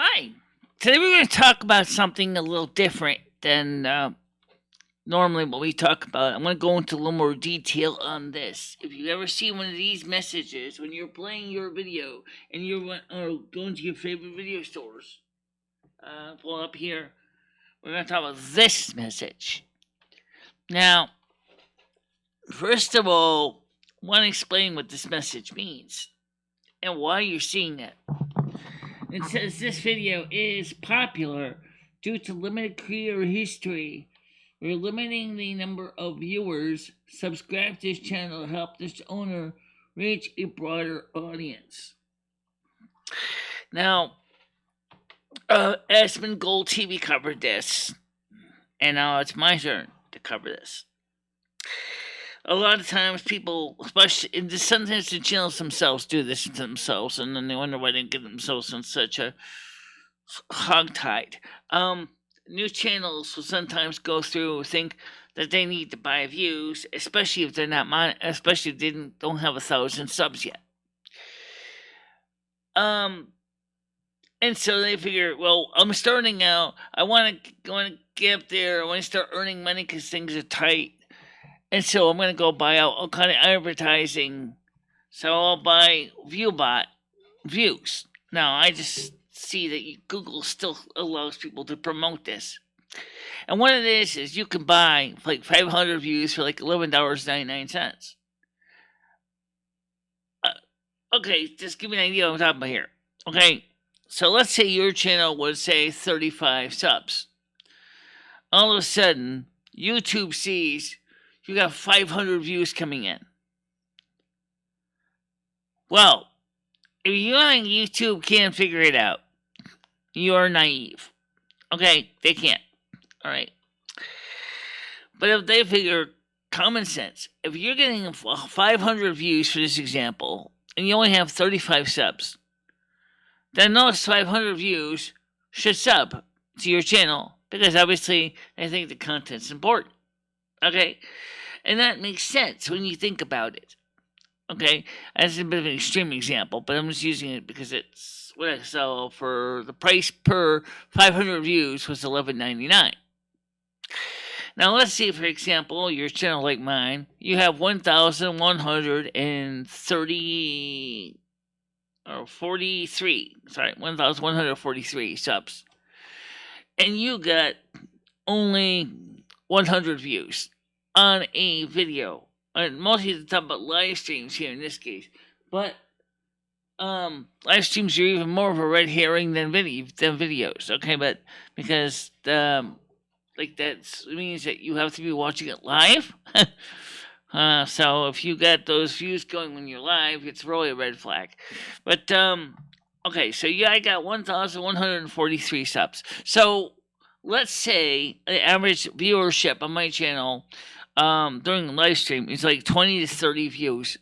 Hi. Today we're going to talk about something a little different than normally what we talk about. I'm going to go into a little more detail on this. If you ever see one of these messages when you're playing your video and you're going to your favorite video stores, pull up here, we're going to talk about this message. Now, first of all, I want to explain what this message means and why you're seeing it. It says this video is popular due to limited creator history. We're limiting the number of viewers subscribe to this channel to help this owner reach a broader audience. Now, Aspen Gold TV covered this, and now it's my turn to cover this. A lot of times people, especially sometimes the channels themselves do this to themselves, and then they wonder why they get themselves in such a hogtied. New channels will sometimes go through think that they need to buy views, especially if they're not especially if they don't have 1,000 subs yet. And so they figure, well, I'm starting out. I want to get up there. I want to start earning money because things are tight. And so I'm going to go buy out all kind of advertising. So I'll buy ViewBot views. Now, I just see that Google still allows people to promote this. And what it is you can buy like 500 views for like $11.99. Okay, just give me an idea what I'm talking about here. Okay, so let's say your channel would say 35 subs. All of a sudden, YouTube sees you got 500 views coming in. Well, if you on YouTube can't figure it out, you are naive. Okay, they can't. All right. But if they figure common sense, if you're getting 500 views for this example, and you only have 35 subs, then those 500 views should sub to your channel because obviously they think the content's important. Okay? And that makes sense when you think about it. Okay? That's a bit of an extreme example, but I'm just using it because it's what I sell for. The price per 500 views was $11.99. Now let's see, for example, your channel like mine, you have 1,143 subs. And you got only 100 views on a video. And mostly to talk about live streams here in this case. But live streams are even more of a red herring than videos. Okay, but because like that means that you have to be watching it live. So if you got those views going when you're live, it's really a red flag. But okay, so yeah, I got 1,143 subs. So let's say the average viewership on my channel during the live stream is like 20 to 30 views.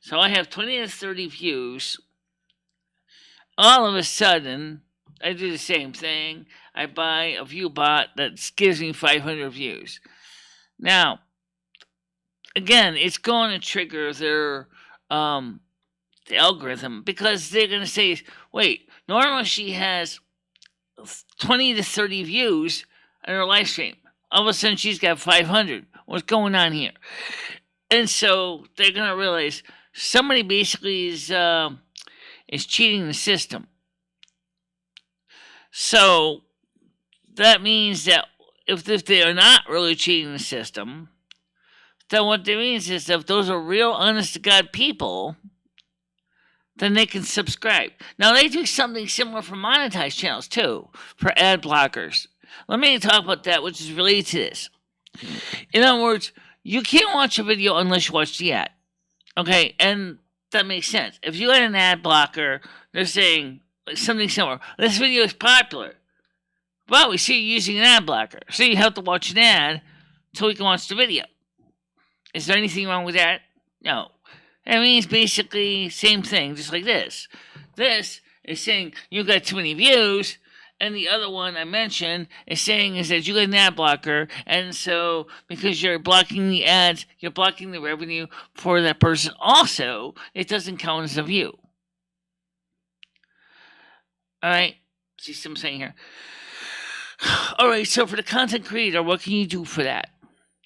So I have 20 to 30 views. All of a sudden, I do the same thing. I buy a ViewBot that gives me 500 views. Now, again, it's going to trigger their the algorithm because they're going to say, wait, normally she has 20 to 30 views on her live stream. All of a sudden, she's got 500. What's going on here? And so they're going to realize somebody basically is cheating the system. So that means that if they are not really cheating the system, then what that means is if those are real, honest-to-God people, then they can subscribe. Now, they do something similar for monetized channels, too, for ad blockers. Let me talk about that, which is related to this. In other words, you can't watch a video unless you watch the ad. Okay, and that makes sense. If you had an ad blocker, they're saying something similar. This video is popular. Well, we see you using an ad blocker. So you have to watch an ad until we can watch the video. Is there anything wrong with that? No. It means basically same thing, just like this. This is saying you got too many views, and the other one I mentioned is saying is that you got an ad blocker, and so because you're blocking the ads, you're blocking the revenue for that person also, it doesn't count as a view. All right. See what I'm saying here? All right. So for the content creator, what can you do for that?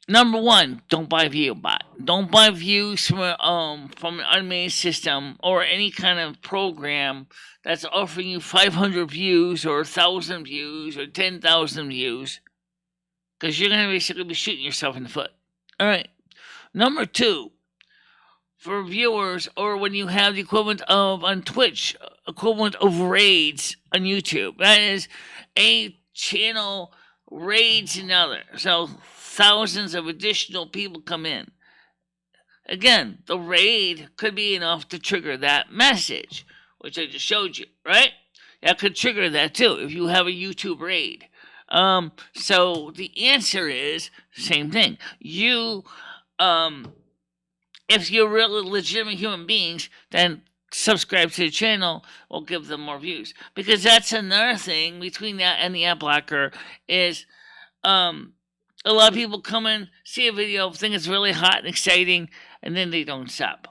Number one, don't buy ViewBot. Don't buy views from an automated system or any kind of program that's offering you 500 views or 1,000 views or 10,000 views, because you're gonna basically be shooting yourself in the foot. All right. Number two, for viewers, or when you have the equivalent of on Twitch, equivalent of raids on YouTube. That is, a channel raids another. So thousands of additional people come in. Again, the raid could be enough to trigger that message, which I just showed you, right? That could trigger that too if you have a YouTube raid. So the answer is same thing. If you're really legitimate human beings, then subscribe to the channel will give them more views. Because that's another thing between that and the ad blocker is a lot of people come in, see a video, think it's really hot and exciting, and then they don't sub.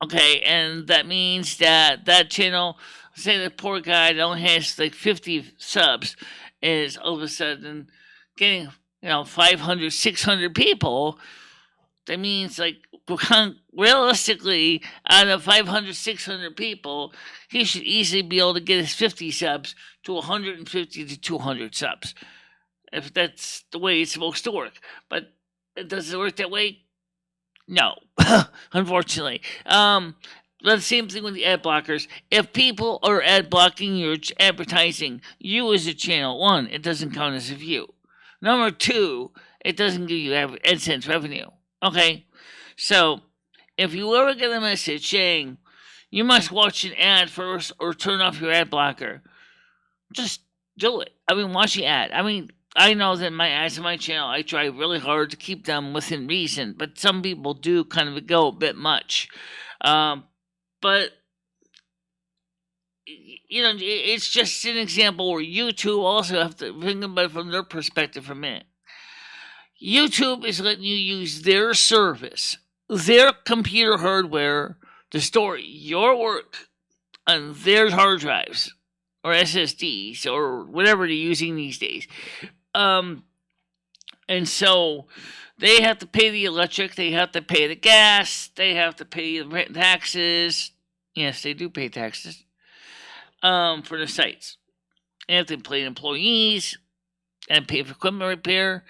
Okay, and that means that that channel, say the poor guy that only has like 50 subs, is all of a sudden getting 500, 600 people. That means, like, realistically, out of 500, 600 people, he should easily be able to get his 50 subs to 150 to 200 subs, if that's the way it's supposed to work. But does it work that way? No, unfortunately. The same thing with the ad blockers. If people are ad blocking your advertising, you as a channel, one, it doesn't count as a view. Number two, it doesn't give you AdSense revenue. Okay, so if you ever get a message saying you must watch an ad first or turn off your ad blocker, just do it. Watch the ad. I know that my ads on my channel, I try really hard to keep them within reason, but some people do kind of go a bit much. But it's just an example where you two also have to think about it from their perspective for a minute. YouTube is letting you use their service, their computer hardware, to store your work on their hard drives or SSDs or whatever they're using these days. And so they have to pay the electric, they have to pay the gas, they have to pay the rent taxes. Yes, they do pay taxes for the sites. They have to pay employees and pay for equipment repair.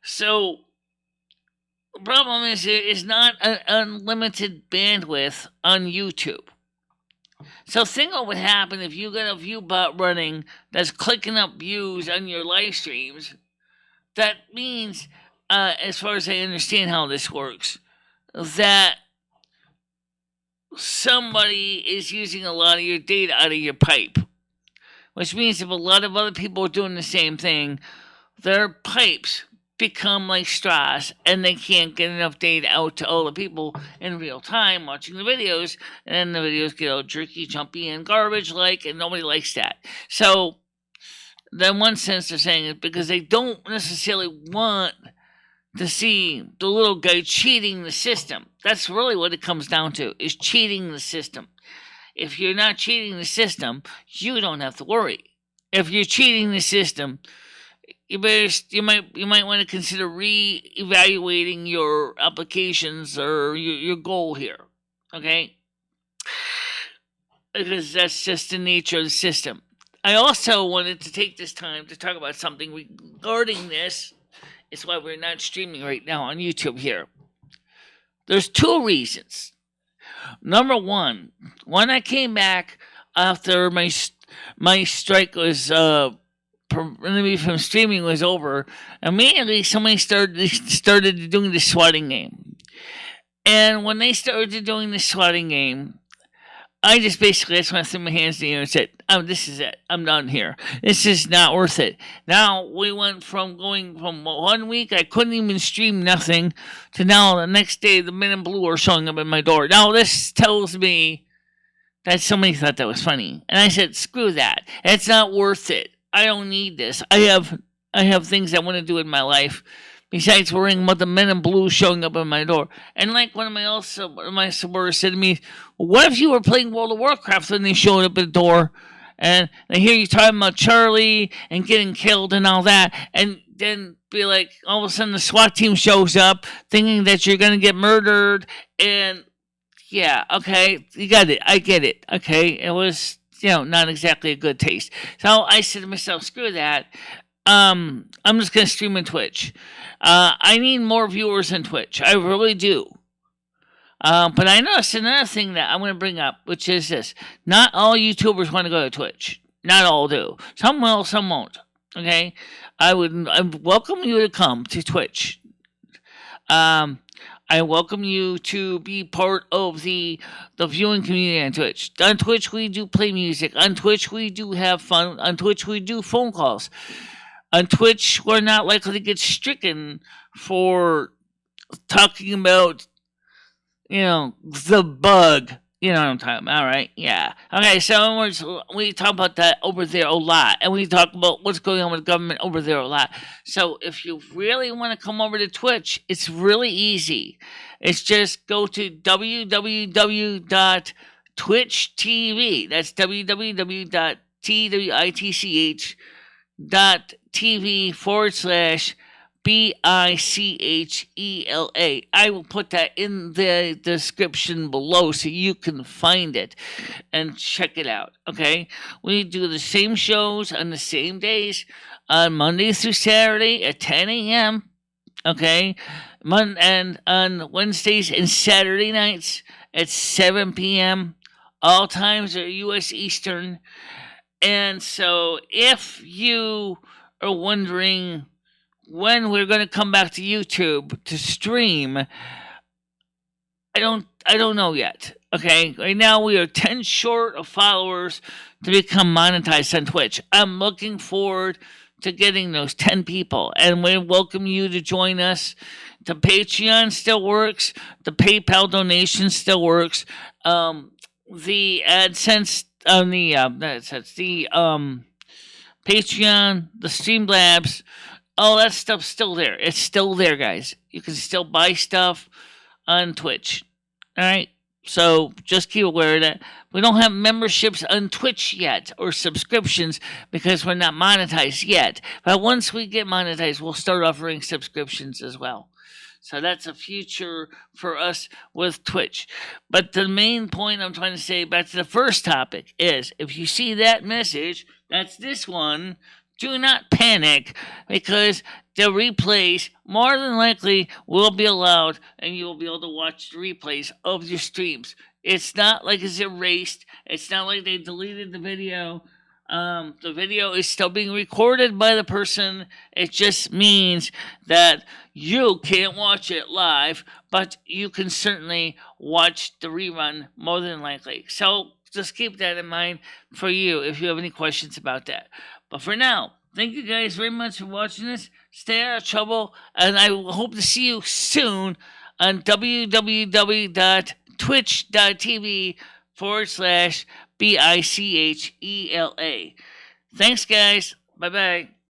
So the problem is there is not an unlimited bandwidth on YouTube. So think of what would happen if you got a view bot running that's clicking up views on your live streams. That means, as far as I understand how this works, that somebody is using a lot of your data out of your pipe. Which means if a lot of other people are doing the same thing, their pipes become like straws, and they can't get enough data out to all the people in real time watching the videos, and then the videos get all jerky, jumpy, and garbage-like, and nobody likes that. So, in one sense, they're saying it because they don't necessarily want to see the little guy cheating the system. That's really what it comes down to, is cheating the system. If you're not cheating the system, you don't have to worry. If you're cheating the system, you might want to consider re-evaluating your applications or your goal here, okay? Because that's just the nature of the system. I also wanted to take this time to talk about something regarding this. It's why we're not streaming right now on YouTube here. There's two reasons. Number one, when I came back after my strike was from streaming was over, immediately somebody started doing the swatting game. And when they started doing the swatting game, I just basically want to throw my hands in the air and said, "Oh, this is it. I'm done here. This is not worth it." Now we went from going from 1 week I couldn't even stream nothing to now the next day the men in blue are showing up at my door. Now this tells me that somebody thought that was funny, and I said, "Screw that. It's not worth it. I don't need this. I have things I want to do in my life besides worrying about the men in blue showing up at my door." And like one of my supporters said to me, "What if you were playing World of Warcraft and they showed up at the door and they hear you talking about Charlie and getting killed and all that, and then be like, all of a sudden the SWAT team shows up thinking that you're going to get murdered, and yeah, okay, you got it. I get it. Okay, it was, not exactly a good taste. So I said to myself, screw that. I'm just gonna stream on Twitch. I need more viewers on Twitch. I really do. But I noticed another thing that I'm gonna bring up, which is this: not all YouTubers want to go to Twitch. Not all do. Some will, some won't. Okay, I welcome you to come to Twitch. I welcome you to be part of the viewing community on Twitch. On Twitch, we do play music. On Twitch, we do have fun. On Twitch, we do phone calls. On Twitch, we're not likely to get stricken for talking about, the bug. You know what I'm talking about, right? Yeah. Okay, so we talk about that over there a lot, and we talk about what's going on with the government over there a lot. So if you really want to come over to Twitch, it's really easy. It's just go to www.twitch.tv. That's www.twitch.tv/BICHELA. I will put that in the description below so you can find it and check it out. Okay, we do the same shows on the same days on Monday through Saturday at 10 a.m. Okay, and on Wednesdays and Saturday nights at 7 p.m. All times are U.S. Eastern. And so if you are wondering when we're going to come back to YouTube to stream, I don't know yet. Okay, right now we are 10 short of followers to become monetized on Twitch. I'm looking forward to getting those 10 people, and we welcome you to join us. The Patreon still works. The PayPal donation still works. The AdSense on the Patreon, the Streamlabs, all that stuff's still there. It's still there, guys. You can still buy stuff on Twitch. All right. So just keep aware of that. We don't have memberships on Twitch yet or subscriptions because we're not monetized yet. But once we get monetized, we'll start offering subscriptions as well. So that's a future for us with Twitch. But the main point I'm trying to say back to the first topic is if you see that message, that's this one, do not panic because the replays more than likely will be allowed and you will be able to watch the replays of your streams. It's not like it's erased. It's not like they deleted the video. The video is still being recorded by the person. It just means that you can't watch it live, but you can certainly watch the rerun more than likely. So just keep that in mind for you if you have any questions about that. But for now, thank you guys very much for watching this. Stay out of trouble, and I hope to see you soon on www.twitch.tv/BICHELA. Thanks, guys. Bye-bye.